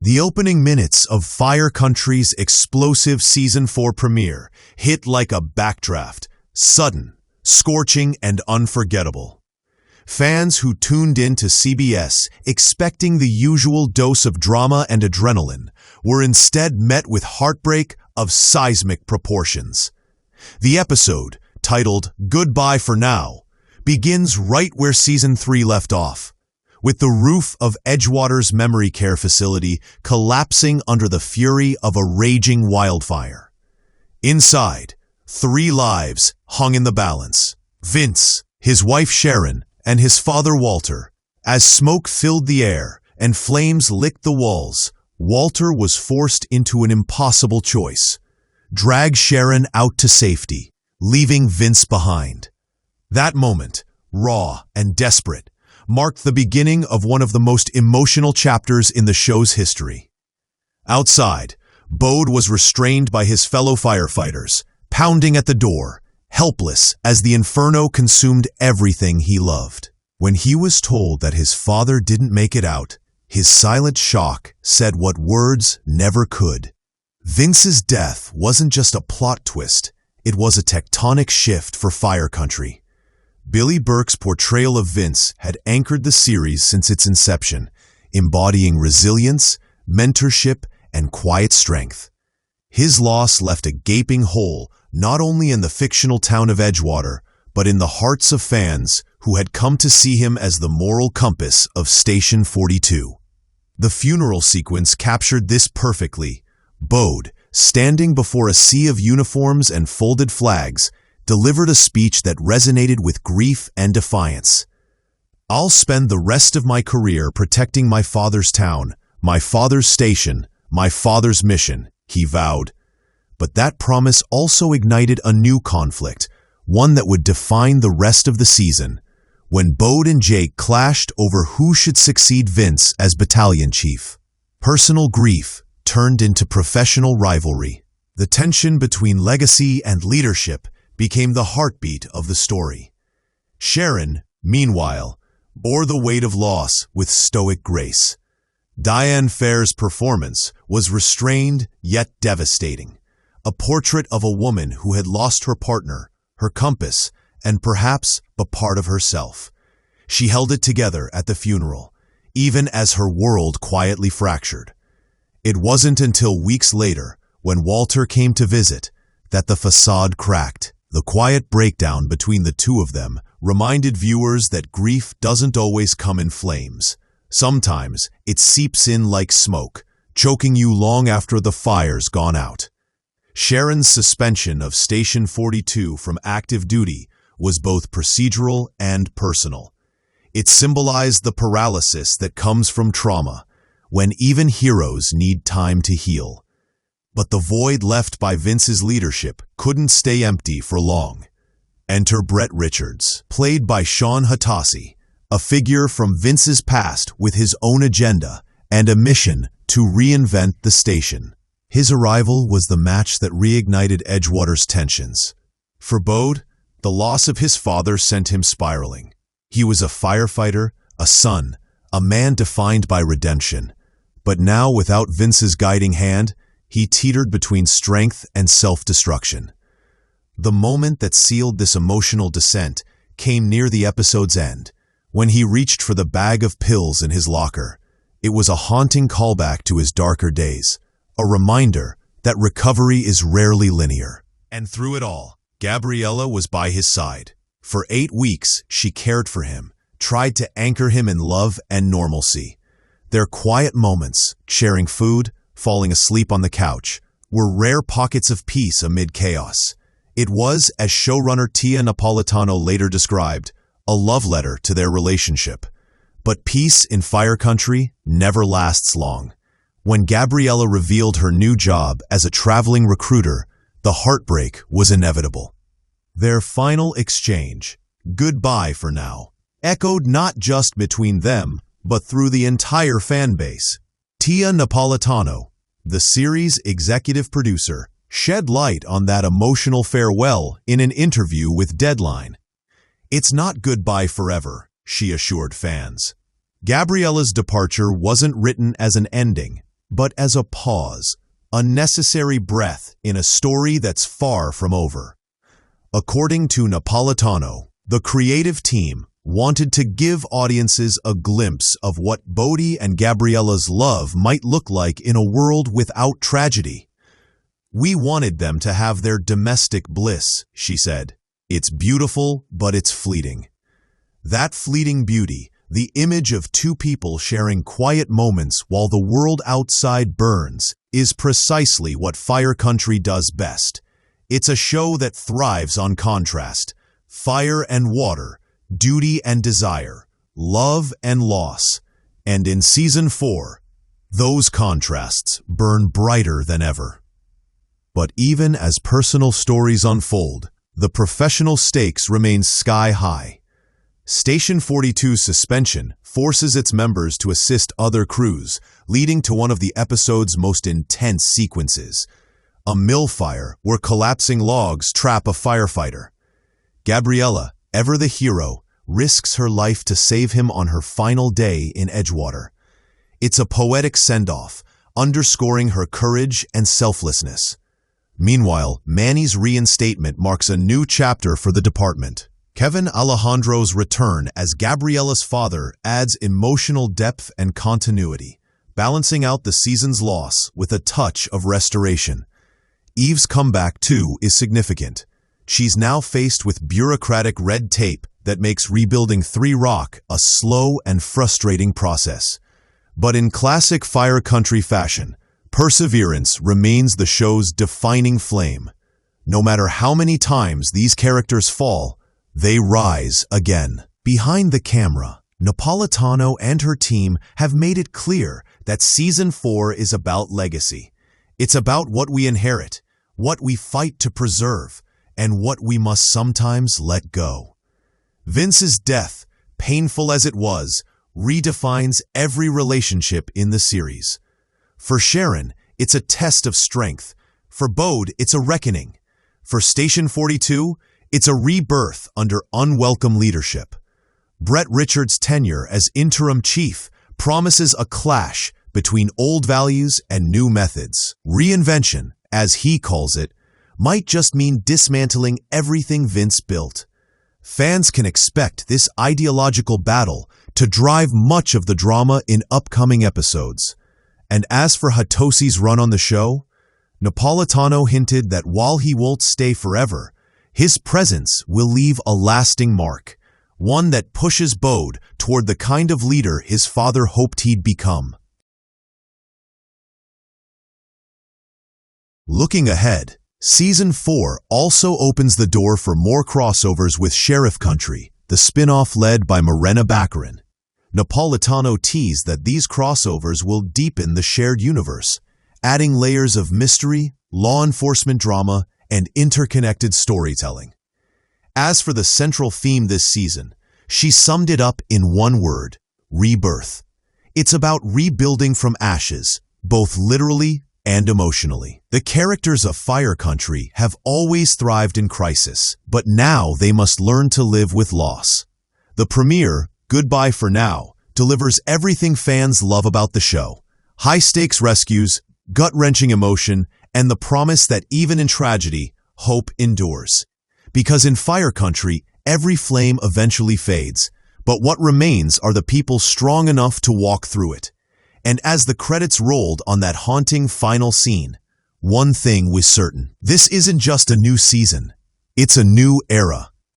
The opening minutes of Fire Country's explosive Season 4 premiere hit like a backdraft, sudden, scorching, and unforgettable. Fans who tuned in to CBS expecting the usual dose of drama and adrenaline were instead met with heartbreak of seismic proportions. The episode, titled Goodbye for Now, begins right where Season 3 left off, with the roof of Edgewater's memory care facility collapsing under the fury of a raging wildfire. Inside, 3 lives hung in the balance: Vince, his wife Sharon, and his father Walter. As smoke filled the air and flames licked the walls, Walter was forced into an impossible choice: drag Sharon out to safety, leaving Vince behind. That moment, raw and desperate, marked the beginning of one of the most emotional chapters in the show's history. Outside, Bode was restrained by his fellow firefighters, pounding at the door, helpless as the inferno consumed everything he loved. When he was told that his father didn't make it out, his silent shock said what words never could. Vince's death wasn't just a plot twist, it was a tectonic shift for Fire Country. Billy Burke's portrayal of Vince had anchored the series since its inception, embodying resilience, mentorship, and quiet strength. His loss left a gaping hole not only in the fictional town of Edgewater, but in the hearts of fans who had come to see him as the moral compass of Station 42. The funeral sequence captured this perfectly. Bode, standing before a sea of uniforms and folded flags, delivered a speech that resonated with grief and defiance. "I'll spend the rest of my career protecting my father's town, my father's station, my father's mission," he vowed. But that promise also ignited a new conflict, one that would define the rest of the season, when Bode and Jake clashed over who should succeed Vince as battalion chief. Personal grief turned into professional rivalry. The tension between legacy and leadership became the heartbeat of the story. Sharon, meanwhile, bore the weight of loss with stoic grace. Diane Fair's performance was restrained yet devastating, a portrait of a woman who had lost her partner, her compass, and perhaps a part of herself. She held it together at the funeral, even as her world quietly fractured. It wasn't until weeks later, when Walter came to visit, that the facade cracked. The quiet breakdown between the two of them reminded viewers that grief doesn't always come in flames. Sometimes it seeps in like smoke, choking you long after the fire's gone out. Sharon's suspension of Station 42 from active duty was both procedural and personal. It symbolized the paralysis that comes from trauma, when even heroes need time to heal. But the void left by Vince's leadership couldn't stay empty for long. Enter Brett Richards, played by Sean Hatasi, a figure from Vince's past with his own agenda and a mission to reinvent the station. His arrival was the match that reignited Edgewater's tensions. For Bode, the loss of his father sent him spiraling. He was a firefighter, a son, a man defined by redemption. But now, without Vince's guiding hand, he teetered between strength and self-destruction. The moment that sealed this emotional descent came near the episode's end, when he reached for the bag of pills in his locker. It was a haunting callback to his darker days, a reminder that recovery is rarely linear. And through it all, Gabriella was by his side. For 8 weeks, she cared for him, tried to anchor him in love and normalcy. Their quiet moments, sharing food, falling asleep on the couch, were rare pockets of peace amid chaos. It was, as showrunner Tia Napolitano later described, a love letter to their relationship. But peace in Fire Country never lasts long. When Gabriella revealed her new job as a traveling recruiter, the heartbreak was inevitable. Their final exchange, "Goodbye for now," echoed not just between them, but through the entire fan base. Tia Napolitano, the series' executive producer, shed light on that emotional farewell in an interview with Deadline. "It's not goodbye forever," she assured fans. Gabriella's departure wasn't written as an ending, but as a pause, a necessary breath in a story that's far from over. According to Napolitano, the creative team wanted to give audiences a glimpse of what Bodhi and Gabriella's love might look like in a world without tragedy. "We wanted them to have their domestic bliss," she said. "It's beautiful, but it's fleeting." That fleeting beauty, the image of two people sharing quiet moments while the world outside burns, is precisely what Fire Country does best. It's a show that thrives on contrast: fire and water, duty and desire, love and loss. And in Season 4, those contrasts burn brighter than ever. But even as personal stories unfold, the professional stakes remain sky-high. Station 42's suspension forces its members to assist other crews, leading to one of the episode's most intense sequences: a mill fire where collapsing logs trap a firefighter. Gabriella, ever the hero, risks her life to save him on her final day in Edgewater. It's a poetic send-off, underscoring her courage and selflessness. Meanwhile, Manny's reinstatement marks a new chapter for the department. Kevin Alejandro's return as Gabriella's father adds emotional depth and continuity, balancing out the season's loss with a touch of restoration. Eve's comeback, too, is significant. She's now faced with bureaucratic red tape that makes rebuilding Three Rock a slow and frustrating process. But in classic Fire Country fashion, perseverance remains the show's defining flame. No matter how many times these characters fall, they rise again. Behind the camera, Napolitano and her team have made it clear that Season 4 is about legacy. It's about what we inherit, what we fight to preserve, and what we must sometimes let go. Vince's death, painful as it was, redefines every relationship in the series. For Sharon, it's a test of strength. For Bode, it's a reckoning. For Station 42, it's a rebirth under unwelcome leadership. Brett Richards' tenure as interim chief promises a clash between old values and new methods. Reinvention, as he calls it, might just mean dismantling everything Vince built. Fans can expect this ideological battle to drive much of the drama in upcoming episodes. And as for Hatosi's run on the show, Napolitano hinted that while he won't stay forever, his presence will leave a lasting mark, one that pushes Bode toward the kind of leader his father hoped he'd become. Looking ahead, Season 4 also opens the door for more crossovers with Sheriff Country, the spin-off led by Morena Baccarin. Napolitano teased that these crossovers will deepen the shared universe, adding layers of mystery, law enforcement drama, and interconnected storytelling. As for the central theme this season, she summed it up in one word: rebirth. It's about rebuilding from ashes, both literally and emotionally. The characters of Fire Country have always thrived in crisis, but now they must learn to live with loss. The premiere, Goodbye for Now, delivers everything fans love about the show: high-stakes rescues, gut-wrenching emotion, and the promise that even in tragedy, hope endures. Because in Fire Country, every flame eventually fades, but what remains are the people strong enough to walk through it. And as the credits rolled on that haunting final scene, one thing was certain: this isn't just a new season, it's a new era.